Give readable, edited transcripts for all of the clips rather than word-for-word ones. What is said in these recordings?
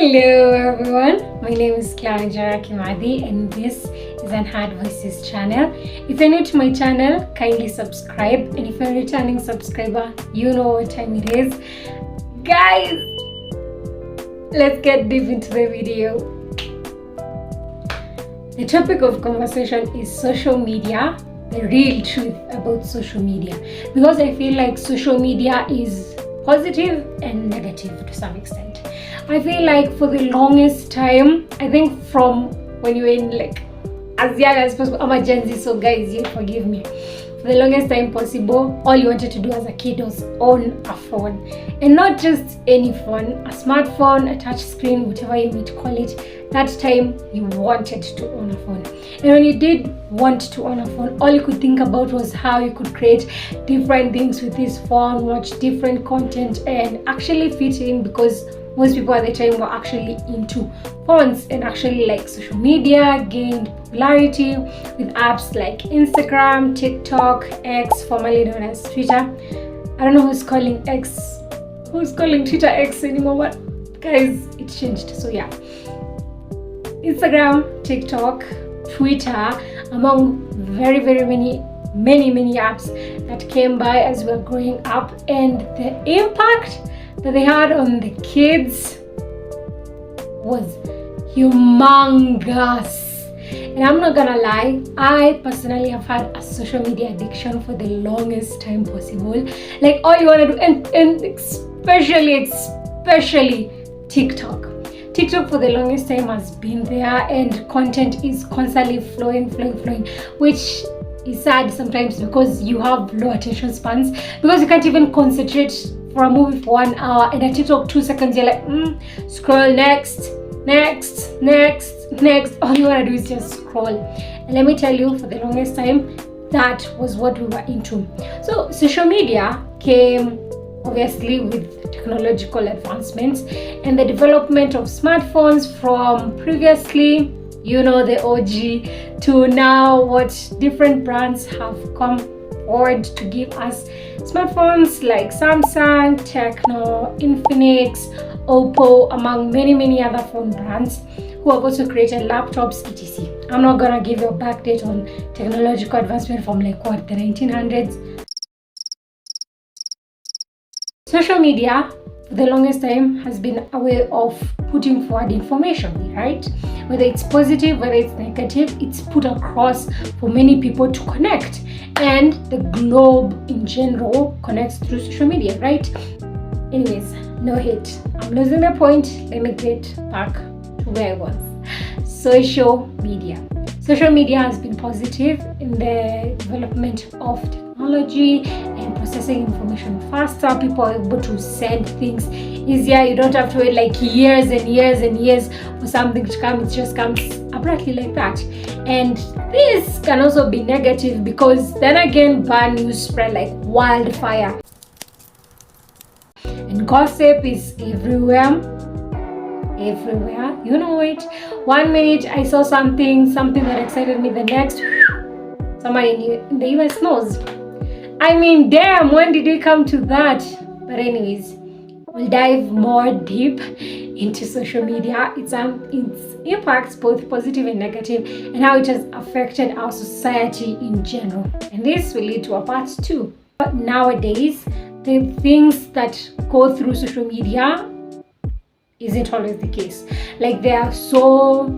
Hello everyone, my name is Kianja Kimadi and this is Unheard Voices channel. If you're new to my channel, kindly subscribe, and if you're a returning subscriber, you know what time it is. Guys, let's get deep into the video. The topic of conversation is social media, the real truth about social media, because I feel like social media is positive and negative to some extent. I feel like for the longest time, I think from when you were in like as young as possible, I'm a Gen Z, so guys, you forgive me. For the longest time possible, all you wanted to do as a kid was own a phone, and not just any phone, a smartphone, a touch screen, whatever you need to call it. That time you wanted to own a phone, and when you did want to own a phone, all you could think about was how you could create different things with this phone, watch different content, and actually fit in, because most people at the time were actually into phones and actually like social media gained popularity with apps like Instagram, TikTok, X, formerly known as Twitter. I don't know who's calling Twitter X anymore, but guys, it changed. So yeah, Instagram, TikTok, Twitter, among very many apps that came by as we were growing up, and the impact that they had on the kids was humongous. And I'm not gonna lie, I personally have had a social media addiction for the longest time possible. Like all you wanna do, and especially TikTok. TikTok for the longest time has been there, and content is constantly flowing, which is sad sometimes because you have low attention spans, because you can't even concentrate for a movie for 1 hour, and a TikTok 2 seconds you're like scroll, next. All you want to do is just scroll. And let me tell you, for the longest time that was what we were into. So social media came obviously with technological advancements and the development of smartphones, from previously, you know, the OG, to now what different brands have come forward to give us smartphones like Samsung, Techno, Infinix, Oppo, among many other phone brands who have also created laptops, etc. I'm not gonna give you a backdate on technological advancement from like what, the 1900s. Social media for the longest time has been a way of putting forward information, right? Whether it's positive, whether it's negative, it's put across for many people to connect, and the globe in general connects through social media, right? Anyways, no hate, I'm losing the point. Let me get back to where I was. Social media has been positive in the development of technology and processing information faster. People are able to send things easier. You don't have to wait like years and years for something to come. It just comes abruptly like that. And this can also be negative, because then again, bad news spread like wildfire, and gossip is everywhere, you know it. 1 minute I saw something that excited me, the next somebody in the US knows. I mean, damn, when did it come to that? But anyways, we'll dive more deep into social media, its impacts, both positive and negative, and how it has affected our society in general. And this will lead to a part 2. But nowadays, the things that go through social media isn't always the case. Like, there are so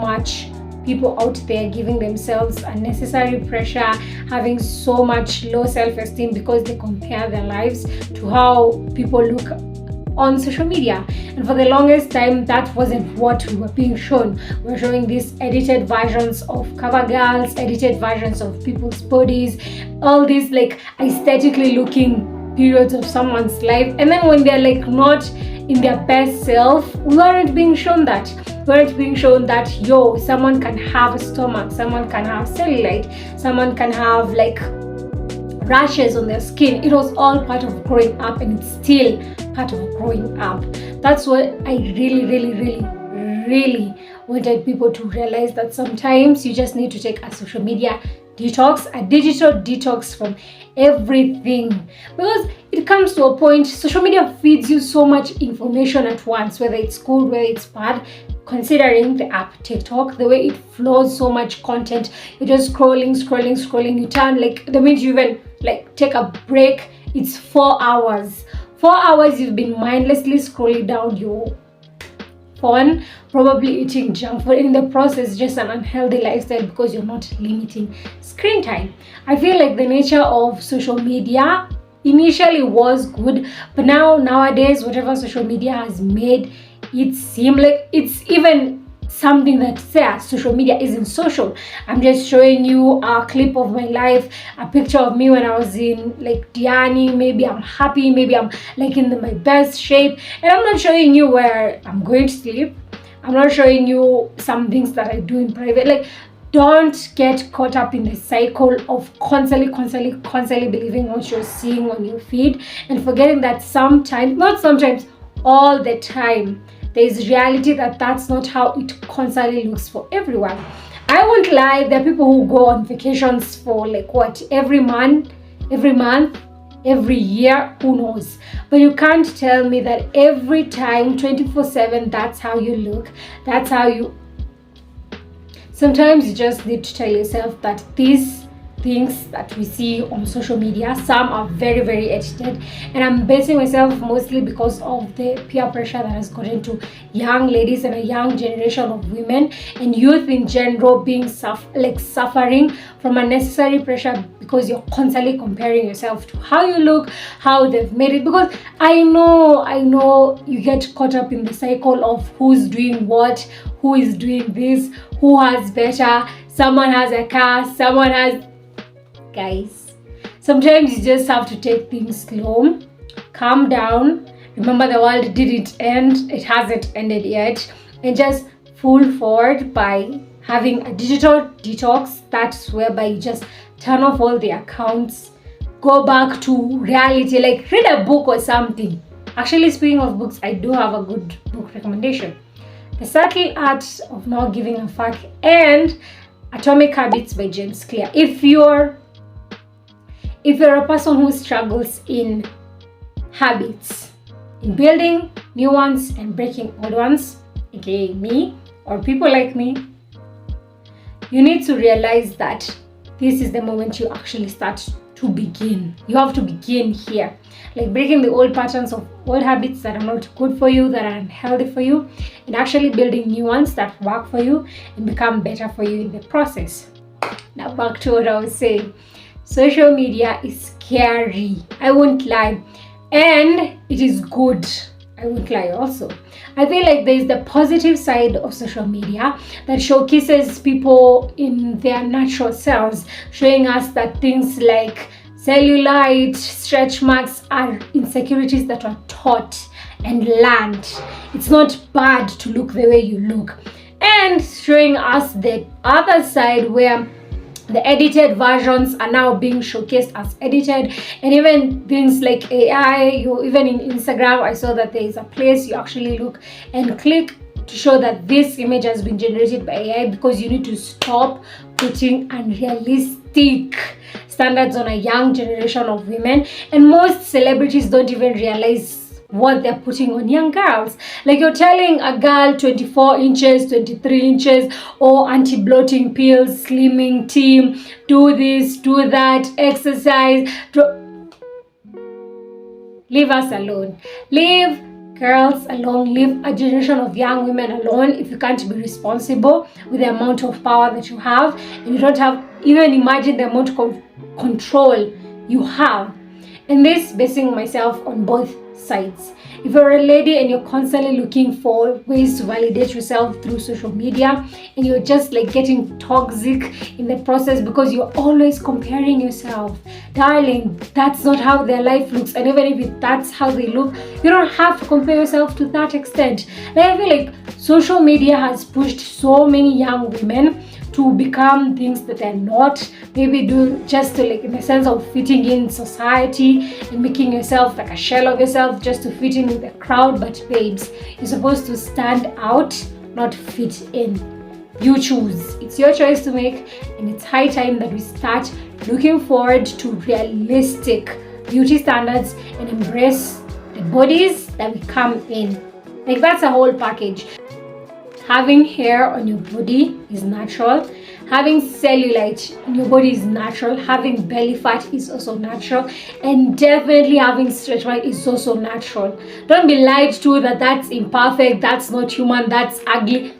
much people out there giving themselves unnecessary pressure, having so much low self-esteem because they compare their lives to how people look on social media. And for the longest time, that wasn't what we were being shown. We're showing these edited versions of cover girls, edited versions of people's bodies, all these like aesthetically looking periods of someone's life, and then when they're like not in their best self, we weren't being shown that. Yo, someone can have a stomach, someone can have cellulite, someone can have like rashes on their skin. It was all part of growing up, and it's still part of growing up. That's what I really wanted people to realize, that sometimes you just need to take a social media detox, a digital detox from everything, because it comes to a point social media feeds you so much information at once, whether it's good, whether it's bad. Considering the app TikTok, the way it flows so much content, you're just scrolling, you turn, like the minute you even like take a break, it's 4 hours. 4 hours you've been mindlessly scrolling down your phone, probably eating junk food, in the process just an unhealthy lifestyle because you're not limiting screen time. I feel like the nature of social media initially was good, but nowadays whatever social media has made it seem like it's even something that says social media isn't social. I'm just showing you a clip of my life, a picture of me when I was in like Diani. Maybe I'm happy, maybe I'm like in my best shape, and I'm not showing you where I'm going to sleep. I'm not showing you some things that I do in private. Like, don't get caught up in the cycle of constantly believing what you're seeing on your feed and forgetting that sometimes, not sometimes, all the time, there is reality that's not how it constantly looks for everyone. I won't lie, there are people who go on vacations for like what, every month, every year, who knows. But you can't tell me that every time 24/7 that's how you look, that's how you. Sometimes you just need to tell yourself that these things that we see on social media, some are very edited, and I'm basing myself mostly because of the peer pressure that has gotten to young ladies and a young generation of women and youth in general being suffering from unnecessary pressure because you're constantly comparing yourself to how you look, how they've made it. Because I know you get caught up in the cycle of who's doing what, who is doing this, who has better, someone has a car, someone has. Guys, sometimes you just have to take things slow, calm down, remember the world didn't end, it hasn't ended yet, and just pull forward by having a digital detox. That's whereby you just turn off all the accounts, go back to reality, like read a book or something. Actually, speaking of books, I do have a good book recommendation: The Subtle Art of Not Giving a Fuck and Atomic Habits by James Clear. If you're a person who struggles in habits, in building new ones and breaking old ones, aka me or people like me, you need to realize that this is the moment you actually start to begin. You have to begin here, like breaking the old patterns of old habits that are not good for you, that are unhealthy for you, and actually building new ones that work for you and become better for you in the process. Now back to what I was saying. Social media is scary, I won't lie, and it is good, I won't lie also. I feel like there is the positive side of social media that showcases people in their natural selves, showing us that things like cellulite, stretch marks are insecurities that are taught and learned. It's not bad to look the way you look, and showing us the other side where the edited versions are now being showcased as edited, and even things like AI. Even in Instagram, I saw that there is a place you actually look and click to show that this image has been generated by AI, because you need to stop putting unrealistic standards on a young generation of women. And most celebrities don't even realize what they're putting on young girls. Like, you're telling a girl 24 inches, 23 inches, or anti-bloating pills, slimming team, do this, do that, exercise. Leave us alone. Leave girls alone. Leave a generation of young women alone if you can't be responsible with the amount of power that you have, and you don't have, even imagine the amount of control you have. And this basing myself on both sides. If you're a lady and you're constantly looking for ways to validate yourself through social media, and you're just like getting toxic in the process because you're always comparing yourself, darling, that's not how their life looks. And even if that's how they look, you don't have to compare yourself to that extent. Like, I feel like social media has pushed so many young women to become things that they're not, maybe do just to, like, in the sense of fitting in society and making yourself like a shell of yourself just to fit in with the crowd. But babes, you're supposed to stand out, not fit in. You choose. It's your choice to make, and it's high time that we start looking forward to realistic beauty standards and embrace the bodies that we come in. Like, that's a whole package. Having hair on your body is natural. Having cellulite in your body is natural. Having belly fat is also natural. And definitely having stretch mark is also natural. Don't be lied to that that's imperfect, that's not human, that's ugly.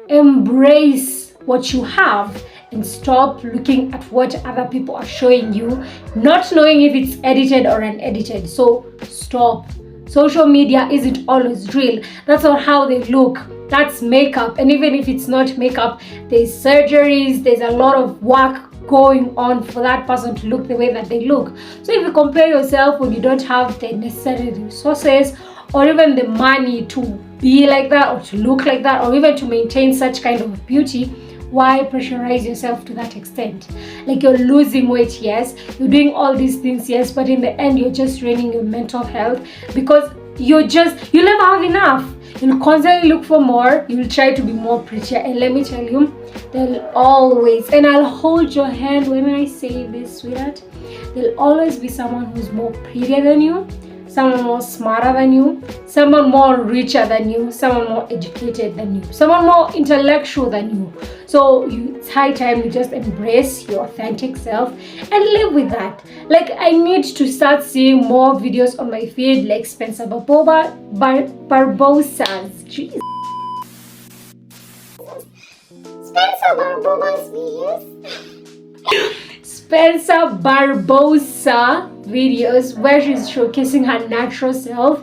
Embrace what you have and stop looking at what other people are showing you, not knowing if it's edited or unedited. So stop. Social media isn't always real. That's not how they look. That's makeup. And even if it's not makeup, there's surgeries, there's a lot of work going on for that person to look the way that they look. So if you compare yourself when you don't have the necessary resources or even the money to be like that or to look like that or even to maintain such kind of beauty, why pressurize yourself to that extent? Like, you're losing weight, yes, you're doing all these things, yes, but in the end you're just draining your mental health because you'll never have enough. You'll constantly look for more. You'll try to be more prettier, and let me tell you, there'll always, and I'll hold your hand when I say this, sweetheart, there'll always be someone who's more prettier than you, someone more smarter than you, someone more richer than you, someone more educated than you, someone more intellectual than you. So it's high time you just embrace your authentic self and live with that. Like, I need to start seeing more videos on my feed like Spencer Barbosa's. Jeez. Spencer Barbosa's videos. Spencer Barbosa videos where she's showcasing her natural self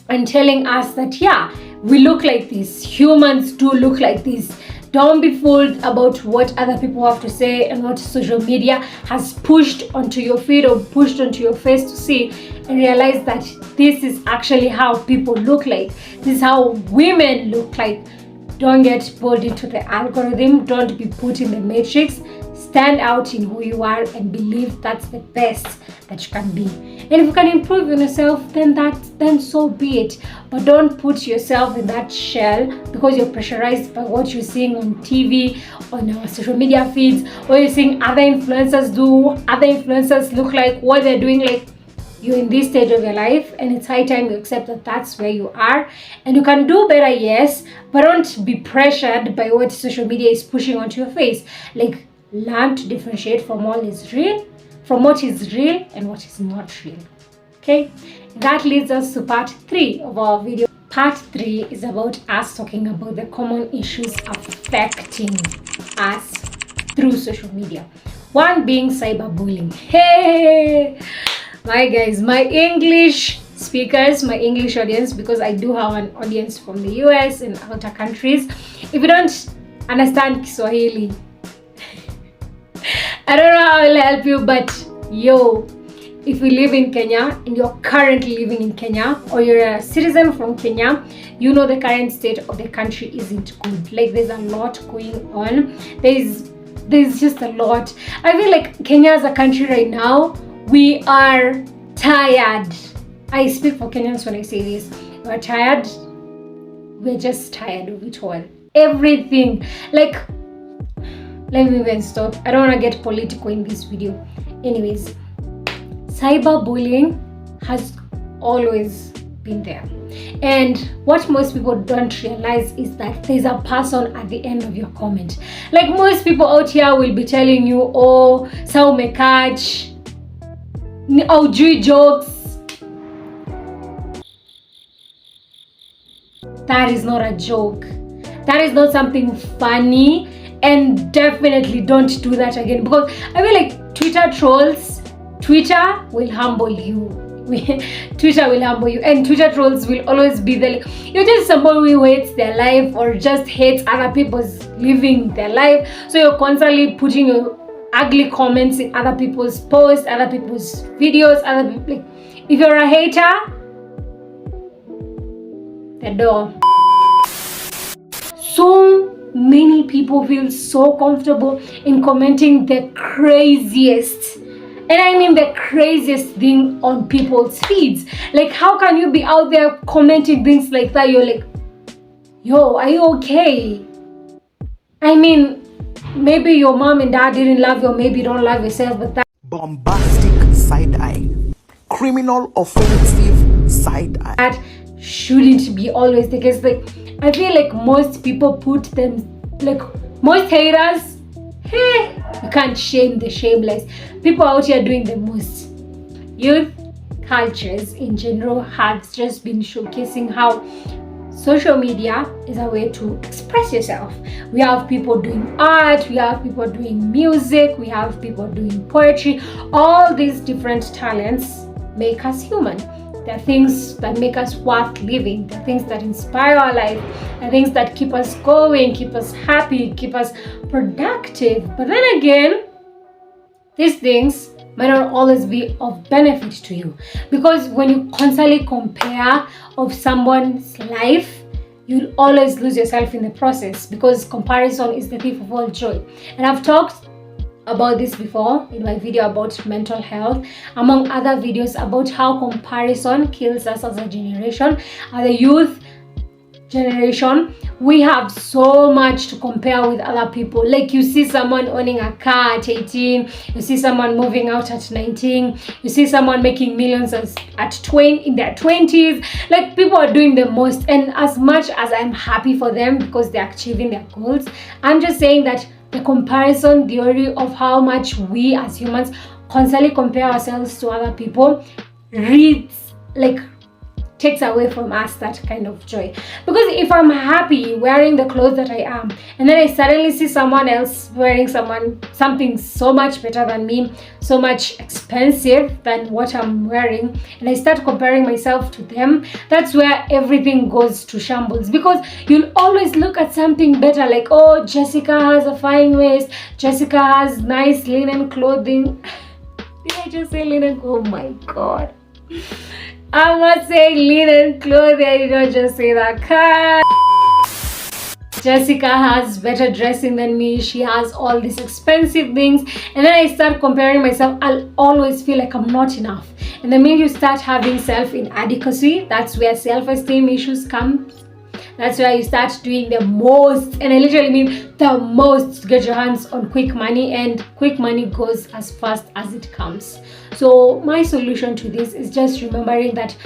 and telling us that, yeah, we look like this. Humans do look like this. Don't be fooled about what other people have to say and what social media has pushed onto your feed or pushed onto your face to see, and realize that this is actually how people look like. This is how women look like. Don't get pulled into the algorithm. Don't be put in the matrix. Stand out in who you are and believe that's the best that you can be. And if you can improve on yourself, then so be it. But don't put yourself in that shell because you're pressurized by what you're seeing on TV, on our social media feeds, or you're seeing other influencers do, other influencers look like, what they're doing. Like, you're in this stage of your life and it's high time you accept that that's where you are, and you can do better, yes, but don't be pressured by what social media is pushing onto your face. Like, learn to differentiate from what is real and what is not real. Okay, that leads us to part 3 of our video. Part 3 is about us talking about the common issues affecting us through social media. One being cyberbullying. Hey, my guys, my English speakers, my English audience, because I do have an audience from the US and other countries. If you don't understand Kiswahili, I don't know how I'll help you, but yo, if you live in Kenya and you're currently living in Kenya, or you're a citizen from Kenya, you know the current state of the country isn't good. Like, there's a lot going on. There's just a lot. I feel like Kenya as a country right now, we are tired. I speak for Kenyans when I say this. We're tired. We're just tired of it all. Everything. Like, let me even stop. I don't want to get political in this video. Anyways, cyberbullying has always been there. And what most people don't realize is that there's a person at the end of your comment. Like, most people out here will be telling you, oh, sao me catch, oh, jokes. That is not a joke. That is not something funny. And definitely don't do that again, because I feel like Twitter will humble you. Twitter will humble you, and Twitter trolls will always be there. You're just somebody who hates their life or just hates other people's living their life. So you're constantly putting your ugly comments in other people's posts, other people's videos, other people. Like, if you're a hater, the door. So many people feel so comfortable in commenting the craziest, and I mean the craziest thing on people's feeds. Like, how can you be out there commenting things like that? You're like, yo, are you okay? I mean, maybe your mom and dad didn't love you, or maybe you don't love yourself, but Bombastic side eye, criminal offensive side eye. that shouldn't be always the case. Like, I feel like most people put them, like most haters, hey, you can't shame the shameless. People out here doing the most. Youth cultures in general have just been showcasing how social media is a way to express yourself. We have people doing art, we have people doing music, we have people doing poetry. All these different talents make us human. They're things that make us worth living. They're things that inspire our life. They're things that keep us going, keep us happy, keep us productive. But then again, these things might not always be of benefit to you, because when you constantly compare of someone's life, you'll always lose yourself in the process, because comparison is the thief of all joy. And I've talked about this before in my video about mental health, among other videos, about how comparison kills us as a generation, as a youth generation. We have so much to compare with other people. Like, you see someone owning a car at 18, you see someone moving out at 19, you see someone making millions at 20, in their 20s. Like, people are doing the most, and as much as I'm happy for them because they're achieving their goals, I'm just saying that the comparison theory of how much we as humans constantly compare ourselves to other people takes away from us that kind of joy. Because if I'm happy wearing the clothes that I am, and then I suddenly see someone else wearing something so much better than me, so much expensive than what I'm wearing, and I start comparing myself to them, that's where everything goes to shambles. Because you'll always look at something better, like, oh, Jessica has a fine waist, Jessica has nice linen clothing. Did I just say linen? Oh my god, I'm not saying linen clothing, I did not just say that. Jessica has better dressing than me, she has all these expensive things, and then I start comparing myself. I'll always feel like I'm not enough. And the minute you start having self-inadequacy, that's where self-esteem issues come. That's why you start doing the most, and I literally mean the most, to get your hands on quick money, and quick money goes as fast as it comes. So my solution to this is just remembering that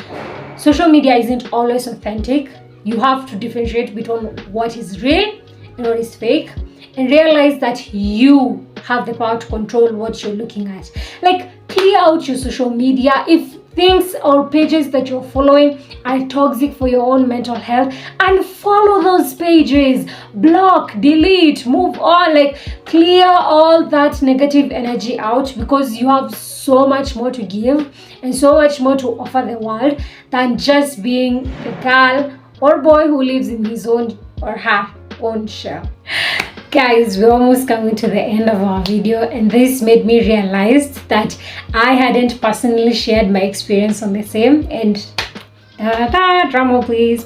social media isn't always authentic. You have to differentiate between what is real and what is fake, and realize that you have the power to control what you're looking at. Like, clear out your social media. If things or pages that you're following are toxic for your own mental health, unfollow those pages, block, delete, move on. Like, clear all that negative energy out, because you have so much more to give and so much more to offer the world than just being the girl or boy who lives in his own or her own shell. Guys, we're almost coming to the end of our video, and this made me realize that I hadn't personally shared my experience on the same. And drama please.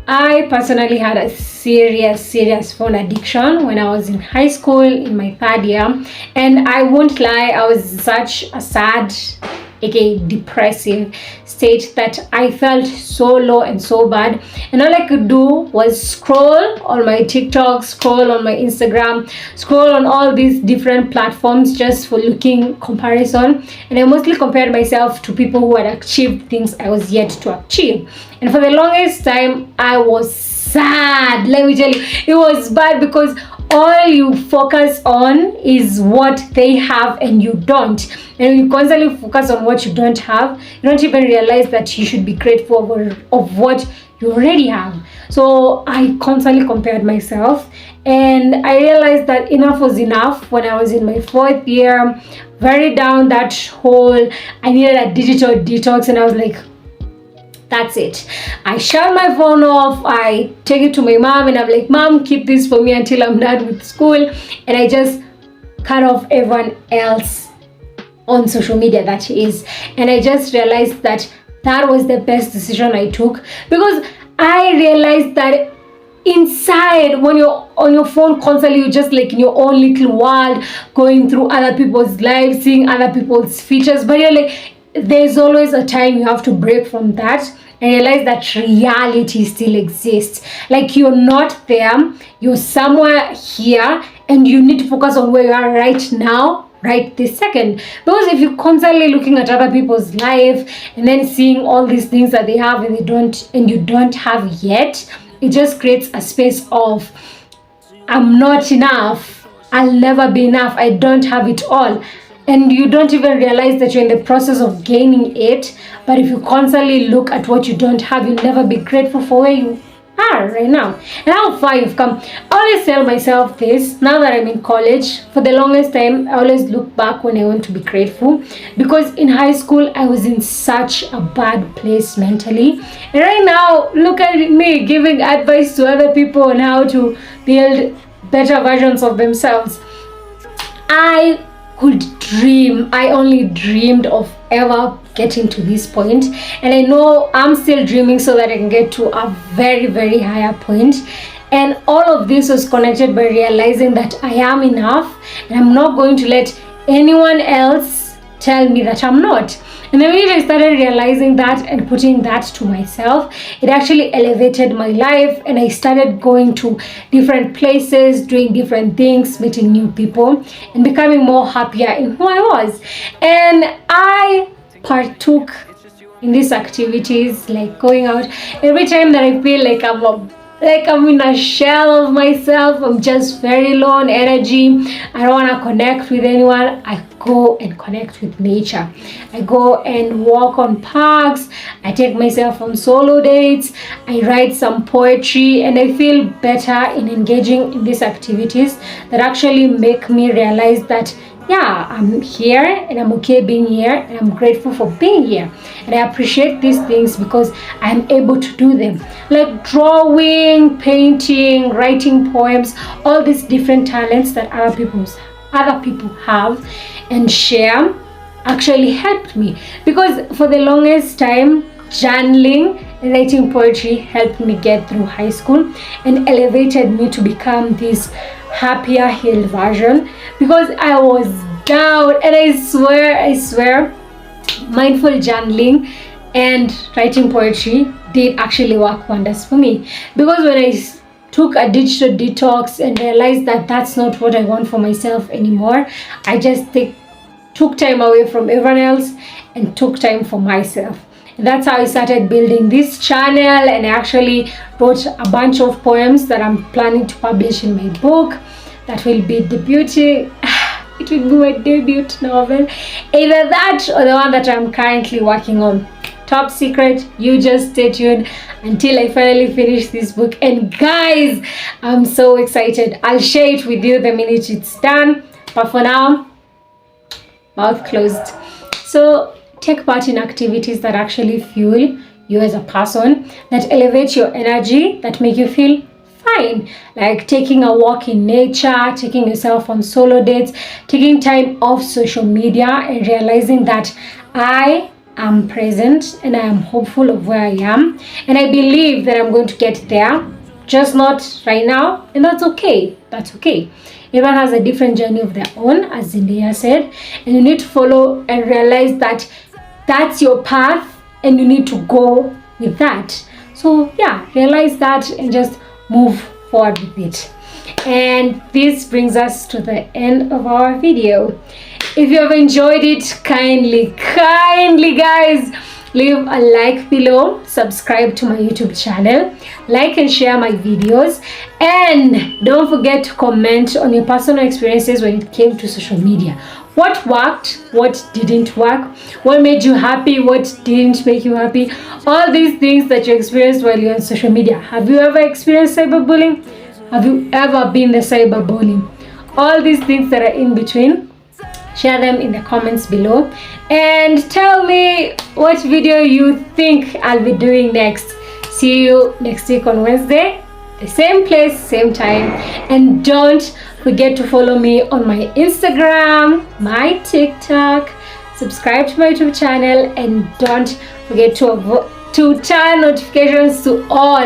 I personally had a serious phone addiction when I was in high school in my third year, and I won't lie, I was such a sad, aka depressive state that I felt so low and so bad, and all I could do was scroll on my TikTok, scroll on my Instagram, scroll on all these different platforms just for looking comparison. And I mostly compared myself to people who had achieved things I was yet to achieve, and for the longest time I was sad. Let me tell you, it was bad, because all you focus on is what they have and you don't. And you constantly focus on what you don't have, you don't even realize that you should be grateful of what you already have. So I constantly compared myself, and I realized that enough was enough when I was in my fourth year, very down that hole. I needed a digital detox, and I was like, that's it. I shut my phone off, I take it to my mom, and I'm like, Mom, keep this for me until I'm done with school. And I just cut off everyone else on social media, that is. And I just realized that that was the best decision I took, because I realized that inside, when you're on your phone constantly, you're just like in your own little world, going through other people's lives, seeing other people's features, but you're like, there's always a time you have to break from that I realized that reality still exists. Like, you're not there, you're somewhere here, and you need to focus on where you are right now, right this second. Because if you're constantly looking at other people's life and then seeing all these things that they have and you don't have yet, it just creates a space of, I'm not enough, I'll never be enough, I don't have it all. And you don't even realize that you're in the process of gaining it. But if you constantly look at what you don't have, you'll never be grateful for where you are right now and how far you've come. I always tell myself this now that I'm in college. For the longest time, I always look back when I want to be grateful, because in high school I was in such a bad place mentally, and right now look at me giving advice to other people on how to build better versions of themselves. I only dreamed of ever getting to this point, and I know I'm still dreaming so that I can get to a very, very higher point. And all of this was connected by realizing that I am enough, and I'm not going to let anyone else tell me that I'm not. And the minute I started realizing that and putting that to myself, it actually elevated my life, and I started going to different places, doing different things, meeting new people, and becoming more happier in who I was. And I partook in these activities, like going out. Every time that I feel like I'm in a shell of myself, I'm just very low on energy, I don't want to connect with anyone, I go and connect with nature. I go and walk on parks, I take myself on solo dates, I write some poetry, and I feel better in engaging in these activities that actually make me realize that yeah, I'm here and I'm okay being here, and I'm grateful for being here, and I appreciate these things because I'm able to do them, like drawing, painting, writing poems. All these different talents that other people have and share actually helped me, because for the longest time journaling and writing poetry helped me get through high school and elevated me to become this happier, healed version, because I was down. And I swear mindful journaling and writing poetry did actually work wonders for me, because when I took a digital detox and realized that that's not what I want for myself anymore, I just took time away from everyone else and took time for myself. And that's how I started building this channel, and I actually wrote a bunch of poems that I'm planning to publish in my book that will be debuting. It will be my debut novel, either that or the one that I'm currently working on. Top secret, you just stay tuned until I finally finish this book. And guys, I'm so excited. I'll share it with you the minute it's done, but for now, mouth closed. So take part in activities that actually fuel you as a person, that elevate your energy, that make you feel fine, like taking a walk in nature, taking yourself on solo dates, taking time off social media, and realizing that I am present and I am hopeful of where I am, and I believe that I'm going to get there, just not right now, and that's okay. That's okay. Everyone has a different journey of their own, as Zendaya said, and you need to follow and realize that that's your path and you need to go with that. So yeah, realize that and just move forward with it. And this brings us to the end of our video. If you have enjoyed it, kindly guys, leave a like below, subscribe to my YouTube channel, like and share my videos, and don't forget to comment on your personal experiences when it came to social media. What worked, what didn't work, what made you happy, what didn't make you happy, all these things that you experienced while you're on social media. Have you ever experienced cyberbullying? Have you ever been the cyberbully? All these things that are in between, share them in the comments below, and tell me what video you think I'll be doing next. See you next week on Wednesday, the same place, same time, and don't forget to follow me on my Instagram, my TikTok, subscribe to my YouTube channel, and don't forget to turn notifications to all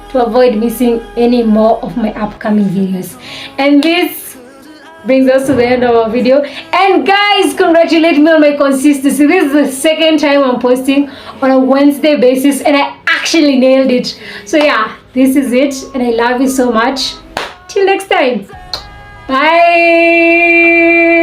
to avoid missing any more of my upcoming videos. And this brings us to the end of our video. And guys, congratulate me on my consistency. This is the second time I'm posting on a Wednesday basis, and I actually nailed it. So yeah, this is it, and I love you so much. Till next time. Bye.